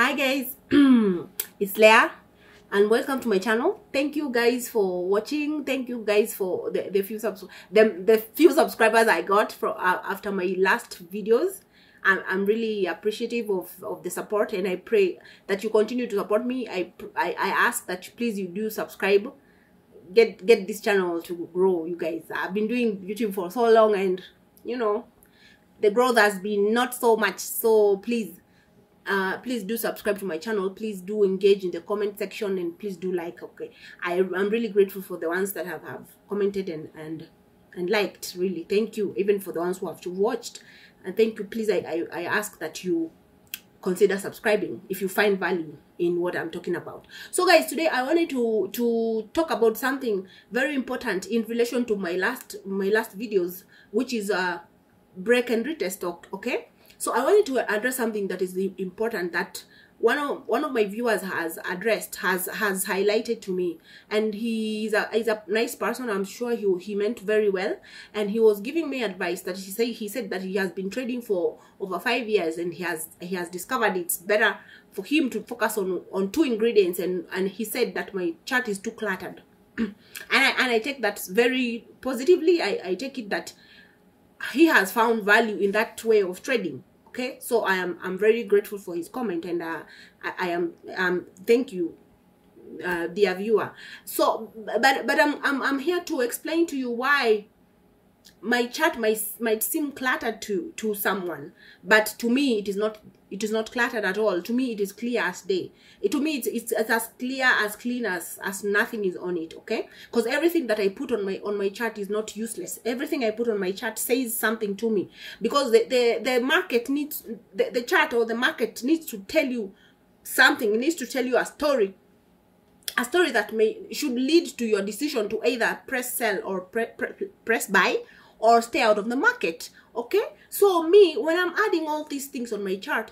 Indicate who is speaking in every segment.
Speaker 1: Hi guys, it's Leah and welcome to my channel. Thank you guys for watching. Thank you guys for the few subscribers I got from after my last videos. I'm really appreciative of the support, and I pray that you continue to support me. I ask that please you do subscribe. Get this channel to grow, you guys. I've been doing YouTube for so long, and you know the growth has been not so much. So please do subscribe to my channel. Please do engage in the comment section, and please do like. Okay, I'm really grateful for the ones that have commented and liked. Really, thank you. Even for the ones who have watched, and thank you. Please, I ask that you consider subscribing if you find value in what I'm talking about. So guys, today I wanted to talk about something very important in relation to my last videos, which is break and retest. Okay, so I wanted to address something that is important that one of my viewers has highlighted to me, and he's a nice person. I'm sure he meant very well, and he was giving me advice that he said that he has been trading for over 5 years, and he has discovered it's better for him to focus on two ingredients, and he said that my chart is too cluttered. and I take that very positively. I take it that he has found value in that way of trading. Okay, so I'm very grateful for his comment, and I am thank you, dear viewer. So but I'm here to explain to you why my chart might seem cluttered to someone, but to me it is not cluttered at all. To me it is clear as day. To me it's as clear, as clean as nothing is on it. Okay, because everything that I put on my chart is not useless. Everything I put on my chart says something to me, because the market needs the chart, or the market needs to tell you something. It needs to tell you a story that should lead to your decision to either press sell or press buy, or stay out of the market. Okay, so me, when I'm adding all these things on my chart,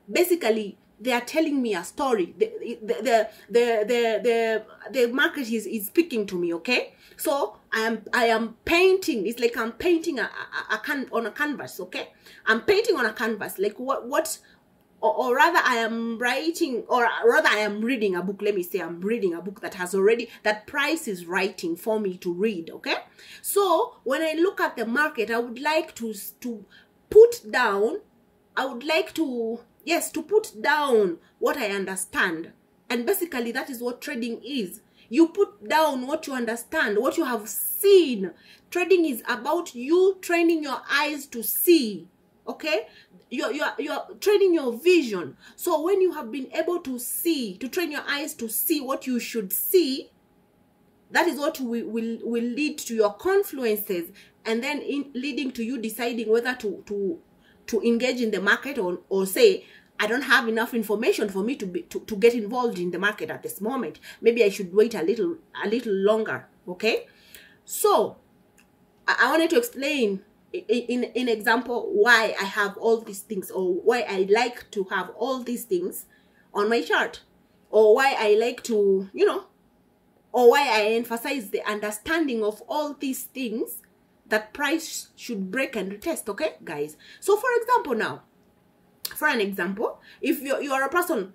Speaker 1: basically they are telling me a story. The market is speaking to me. Okay, so I am painting. It's like I'm painting on a canvas. Okay, I'm painting on a canvas, like or rather I am writing, or rather I am reading a book. Let me say I'm reading a book that Price is writing for me to read. Okay, so when I look at the market, I would like to put down, to put down what I understand. And basically that is what trading is. You put down what you understand, what you have seen. Trading is about you training your eyes to see. Okay, you're training your vision. So when you have been able to train your eyes to see what you should see, that is what will lead to your confluences, and then leading to you deciding whether to engage in the market, or say, I don't have enough information for me to get involved in the market at this moment. Maybe I should wait a little longer. Okay, so I wanted to explain in example why I have all these things, or why I like to have all these things on my chart, or why I like to, or why I emphasize the understanding of all these things that price should break and retest. Okay, guys. So for an example, if you are a person,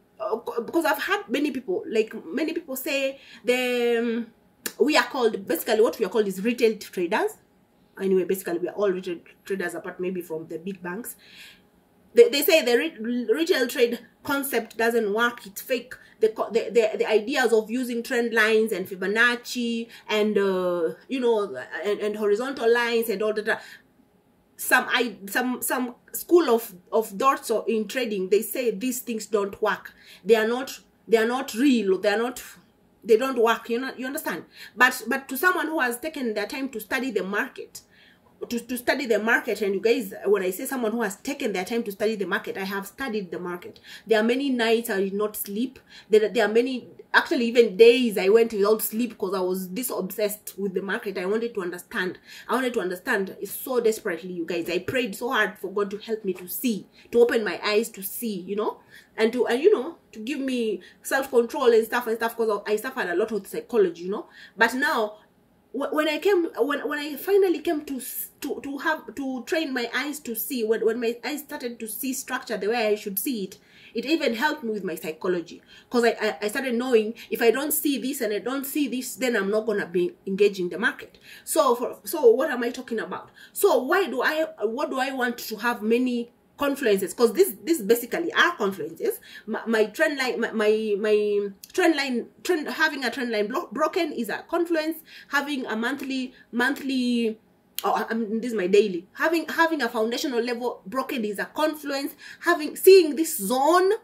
Speaker 1: because I've had many people say we are called, basically what we are called is retail traders. Anyway, basically we are all retail traders, apart maybe from the big banks. They say the retail trade concept doesn't work. It's fake. The ideas of using trend lines and Fibonacci and and horizontal lines and all that. Some school of thoughts in trading, they say these things don't work. They are not real. They don't work. You understand? But to someone who has taken their time to study the market, and you guys, when I say someone who has taken their time to study the market, I have studied the market. There are many nights I did not sleep. There are many, actually even days I went without sleep, because I was this obsessed with the market. I wanted to understand. So desperately, you guys. I prayed so hard for God to help me to see, to open my eyes to see, and to give me self-control and stuff, because I suffered a lot with psychology, But now, when I finally came to train my eyes to see, when my eyes started to see structure the way I should see it, It even helped me with my psychology, because I started knowing if I don't see this and I don't see this, then I'm not gonna be engaging the market. So what am I talking about? So what do I want to have many confluences? Because this basically are confluences. My trend line, my trend line, having a trend line broken is a confluence. Having a monthly this is my daily. Having a foundational level broken is a confluence. Seeing this zone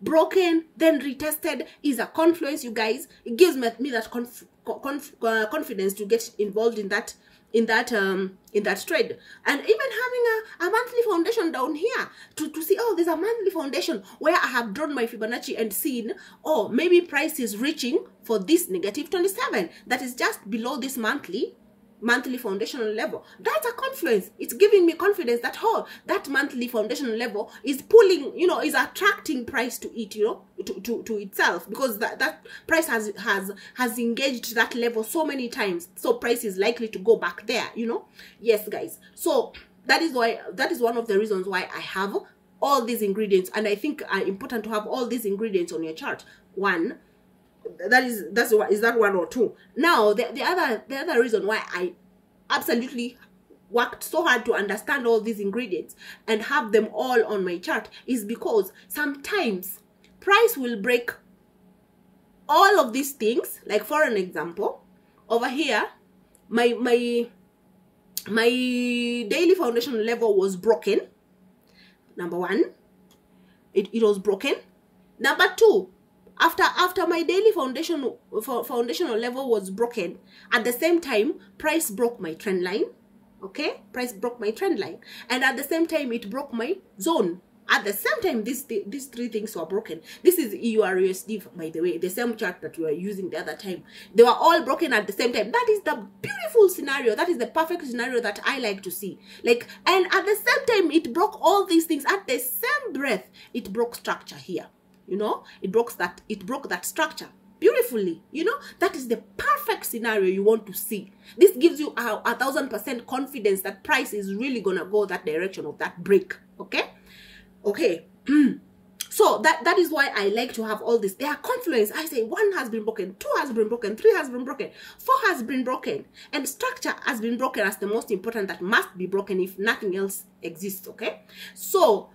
Speaker 1: broken then retested is a confluence, you guys. It gives me that confidence to get involved in that trade. And even having a monthly foundation down here to see, oh, there's a monthly foundation where I have drawn my Fibonacci and seen, oh, maybe price is reaching for this negative 27 that is just below this monthly foundational level. That's a confluence. It's giving me confidence that, oh, that monthly foundational level is pulling, is attracting price to it, to itself, because that price has engaged that level so many times, so price is likely to go back there. Yes, guys. So that is one of the reasons why I have all these ingredients, and I think are important to have all these ingredients on your chart. One, is that one or two. Now the other reason why I absolutely worked so hard to understand all these ingredients and have them all on my chart is because sometimes price will break all of these things. Like, for an example, over here my daily foundation level was broken. Number one, it was broken. Number two, after my daily foundational level was broken, at the same time price broke my trend line. Okay, price broke my trend line, and at the same time it broke my zone. At the same time, these three things were broken. This is EURUSD, by the way, the same chart that we were using the other time. They were all broken at the same time. That is the beautiful scenario. That is the perfect scenario that I like to see. Like, and at the same time, it broke all these things. At the same breath, it broke structure here. It broke that structure beautifully. That is the perfect scenario you want to see. This gives you 1000% confidence that price is really gonna go that direction of that break. Okay. So that is why I like to have all this. They are confluence. I say 1 has been broken, 2 has been broken, 3 has been broken, 4 has been broken, and structure has been broken as the most important, that must be broken if nothing else exists. Okay, so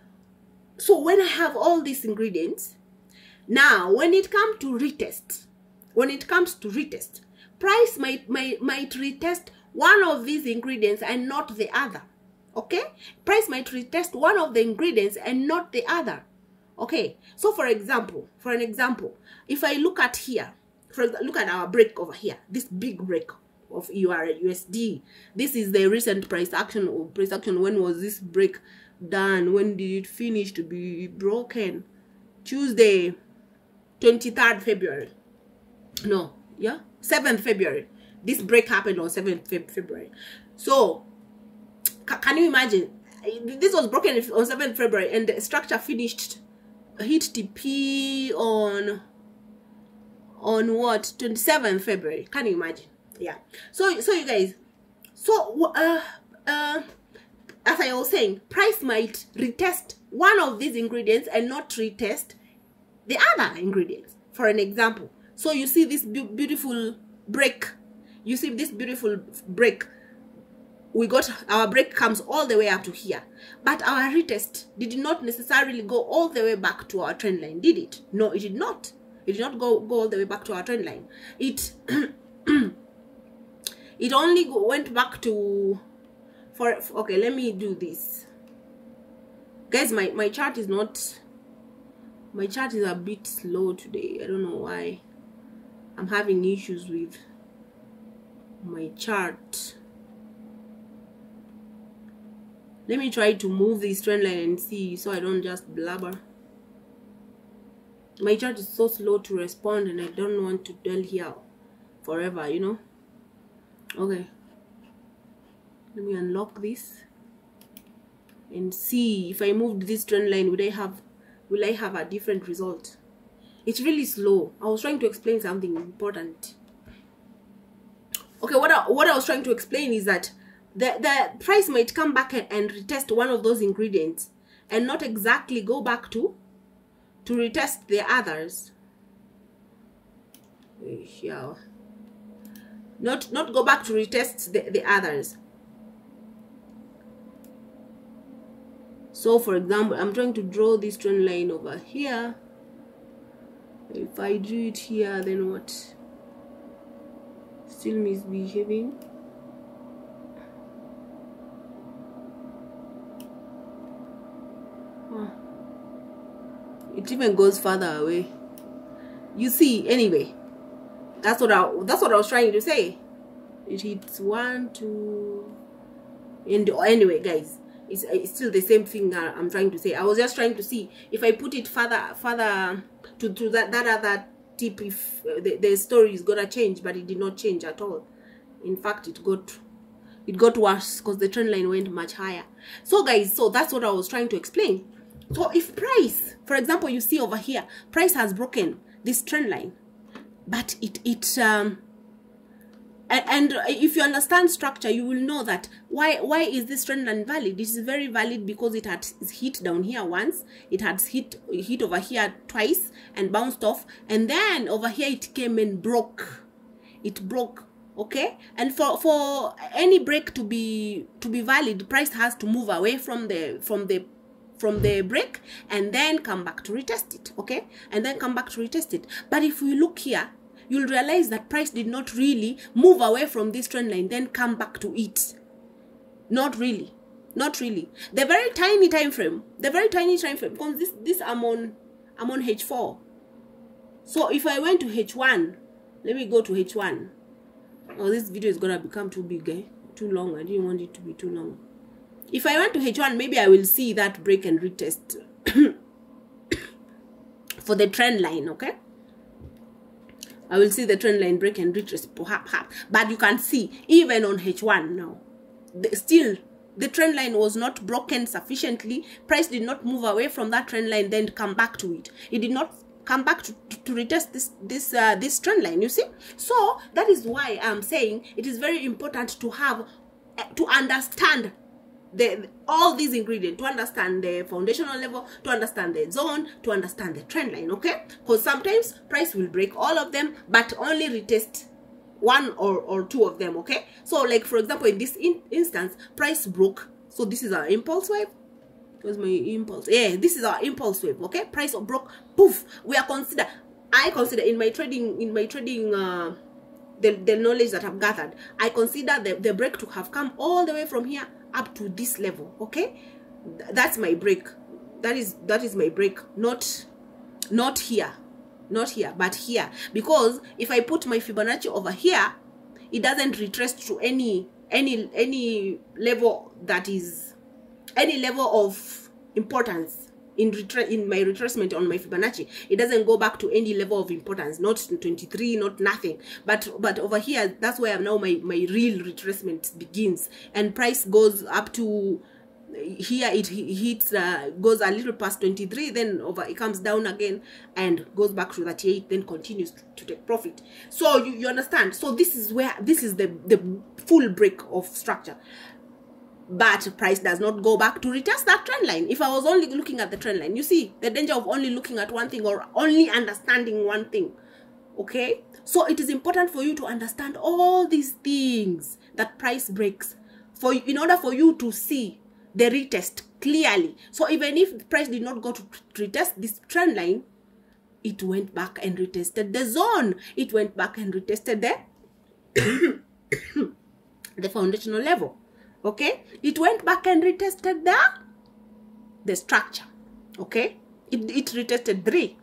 Speaker 1: when I have all these ingredients, now when it comes to retest, price might retest one of these ingredients and not the other. Okay, price might retest one of the ingredients and not the other. Okay, so for an example, if I look at here, look at our break over here, this big break of EURUSD. This is the recent price action. When was this break done? When did it finish to be broken? Tuesday, 23rd February. No, yeah, 7th February. This break happened on 7th February. So can you imagine? This was broken on 7th February and the structure hit TP on what, 27th February. Can you imagine? Yeah. So you guys, as I was saying, price might retest one of these ingredients and not retest the other ingredients. For an example, so you see this beautiful break. We got our break comes all the way up to here, but our retest did not necessarily go all the way back to our trend line, did it? No, it did not. It did not go all the way back to our trend line. It it only went back to okay, let me do this, guys. My chart is a bit slow today. I don't know why. I'm having issues with my chart. Let me try to move this trend line and see, so I don't just blabber. My chart is so slow to respond and I don't want to dwell here forever, Okay, let me unlock this and see if I moved this trend line, will I have a different result? It's really slow. I was trying to explain something important. Okay, what I was trying to explain is that the price might come back and retest one of those ingredients and not exactly go back to retest the others. Yeah. Not go back to retest the others. So for example, I'm trying to draw this trend line over here. If I do it here, then what? Still misbehaving. It even goes further away. You see, anyway, that's what I was trying to say. It hits 1, 2, and anyway, guys, it's still the same thing that I'm trying to say. I was just trying to see if I put it further to that other tip, if the story is gonna change, but it did not change at all. In fact, it got worse because the trend line went much higher. So guys, so that's what I was trying to explain. So if price, for example, you see over here, price has broken this trend line, but and if you understand structure, you will know that why is this trend line valid? This is very valid because it had hit down here once, it had hit over here twice and bounced off, and then over here it came and broke. It broke. Okay, and for any break to be valid, price has to move away from the break and then come back to retest it. Okay, and then come back to retest it. But if we look here, you'll realize that price did not really move away from this trend line, then come back to it. Not really. The very tiny time frame, because this I'm on H4. So if I went to H1, let me go to H1. Oh, this video is gonna become too big, too long. I didn't want it to be too long. If I went to H1, maybe I will see that break and retest for the trend line. Okay, I will see the trend line break and retest, perhaps. But you can see even on H1 now, still the trend line was not broken sufficiently. Price did not move away from that trend line, then come back to it. It did not come back to retest this trend line. You see, so that is why I'm saying it is very important to understand all these ingredients, to understand the foundational level, to understand the zone, to understand the trend line. Okay, because sometimes price will break all of them but only retest one or two of them. Okay, so like for example, in this instance, price broke. So this is our impulse wave. Where's my impulse? Yeah, this is our impulse wave. Okay, price broke, poof. I consider in my trading the knowledge that I've gathered, I consider the break to have come all the way from here up to this level. Okay, that's my break. That is my break. Not here, but here. Because if I put my Fibonacci over here, it doesn't retrace to any level that is any level of importance in my retracement on my Fibonacci. It doesn't go back to any level of importance, not 23, not nothing. But over here, that's where now my real retracement begins, and price goes up to here. It hits goes a little past 23, then it comes down again and goes back to 38, then continues to take profit. So you understand. So this is the full break of structure. But price does not go back to retest that trend line. If I was only looking at the trend line, you see the danger of only looking at one thing or only understanding one thing. Okay, so it is important for you to understand all these things that price breaks in order for you to see the retest clearly. So even if the price did not go to retest this trend line, it went back and retested the zone. It went back and retested the foundational level. Okay, it went back and retested the structure. Okay, it retested 3,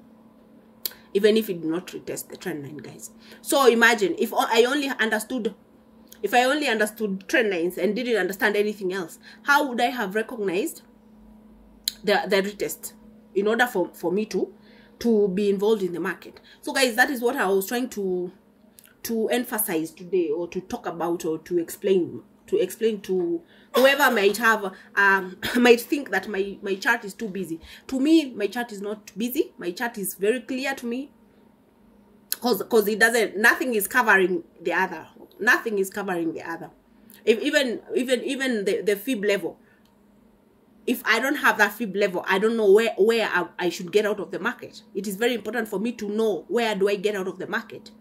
Speaker 1: even if it did not retest the trend line, guys. So imagine if I only understood trend lines and didn't understand anything else, how would I have recognized the retest in order for me to be involved in the market? So guys, that is what I was trying to emphasize today, or to talk about, or to explain to whoever might have might think that my chart is too busy. To me, my chart is not busy. My chart is very clear to me, because nothing is covering the other. Nothing is covering the other. Even the fib level, if I don't have that fib level, I don't know where I should get out of the market. It is very important for me to know where do I get out of the market.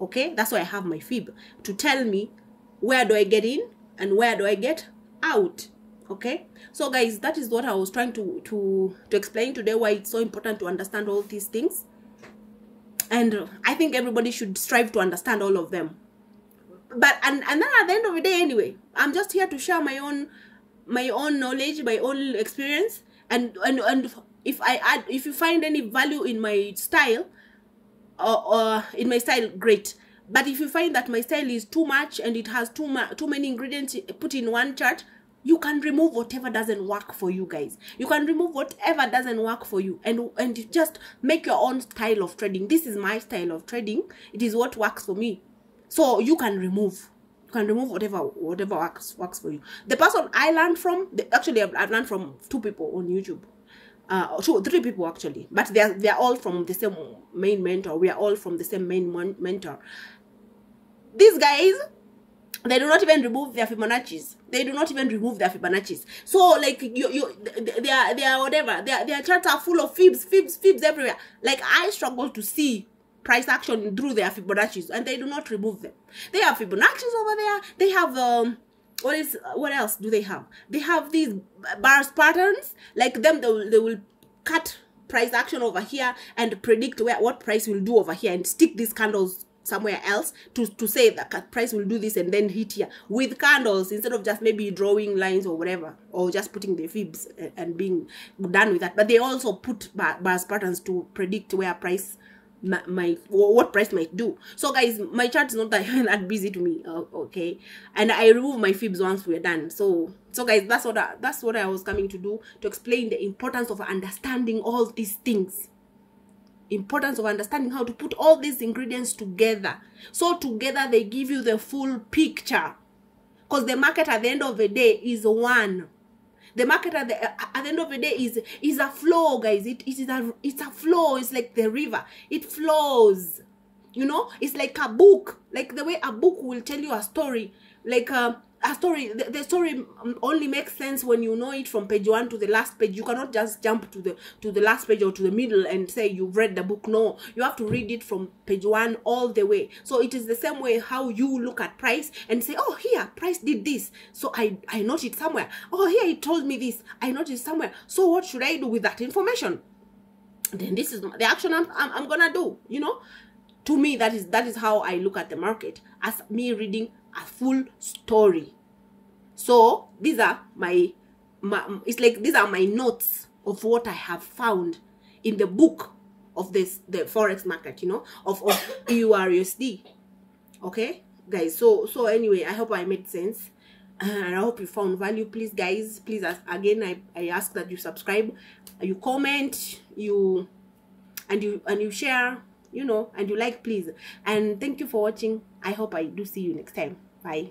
Speaker 1: Okay, that's why I have my fib, to tell me where do I get in and where do I get out. Okay, so guys, that is what I was trying to explain today, why it's so important to understand all these things. And I think everybody should strive to understand all of them. But and then at the end of the day, anyway, I'm just here to share my own knowledge, my own experience, and if you find any value in my style, or in my style, great. But if you find that my style is too much and it has too many ingredients put in one chart, you can remove whatever doesn't work for you, guys. You can remove whatever doesn't work for you and just make your own style of trading. This is my style of trading. It is what works for me. So you can remove. You can remove whatever works for you. The person I learned from, actually I've learned from 2 people on YouTube. 3 people actually, but they're all from the same main mentor. We are all from the same main mentor. These guys, they do not even remove their Fibonacci's. They do not even remove their Fibonacci's. So like they are whatever. Their charts are full of fibs everywhere. Like I struggle to see price action through their Fibonacci's, and they do not remove them. They have Fibonacci's over there. They have what else do they have? They have these bars patterns. Like them, they will cut price action over here and predict what price will do over here, and stick these candles somewhere else to say that price will do this and then hit here with candles, instead of just maybe drawing lines or whatever, or just putting the fibs and being done with that. But they also put bars patterns to predict where price what price might do. So guys, my chart is not that busy to me, okay, and I remove my fibs once we're done. So guys, that's what I was coming to do, to explain the importance of understanding all these things. Importance of understanding how to put all these ingredients together, so together they give you the full picture. Because the market at the end of the day is one. The market at the end of the day is a flow, guys. It's a flow. It's like the river. It flows. You know, it's like a book. Like the way a book will tell you a story. Like a story. The story only makes sense when you know it from page 1 to the last page. You cannot just jump to the last page or to the middle and say you've read the book. No, you have to read it from page 1 all the way. So it is the same way how you look at price and say, oh, here price did this, so I noted it somewhere. Oh, here it told me this, I noticed somewhere. So what should I do with that information? Then this is the action I'm gonna do. You know, to me that is how I look at the market, as me reading a full story. So these are it's like these are my notes of what I have found in the book of the forex market, you know, of EURUSD. Okay, guys. So anyway, I hope I made sense, and I hope you found value. Please, guys, please, again, I ask that you subscribe, you comment, you share, you know, and you like, please. And thank you for watching. I hope I do see you next time. Bye.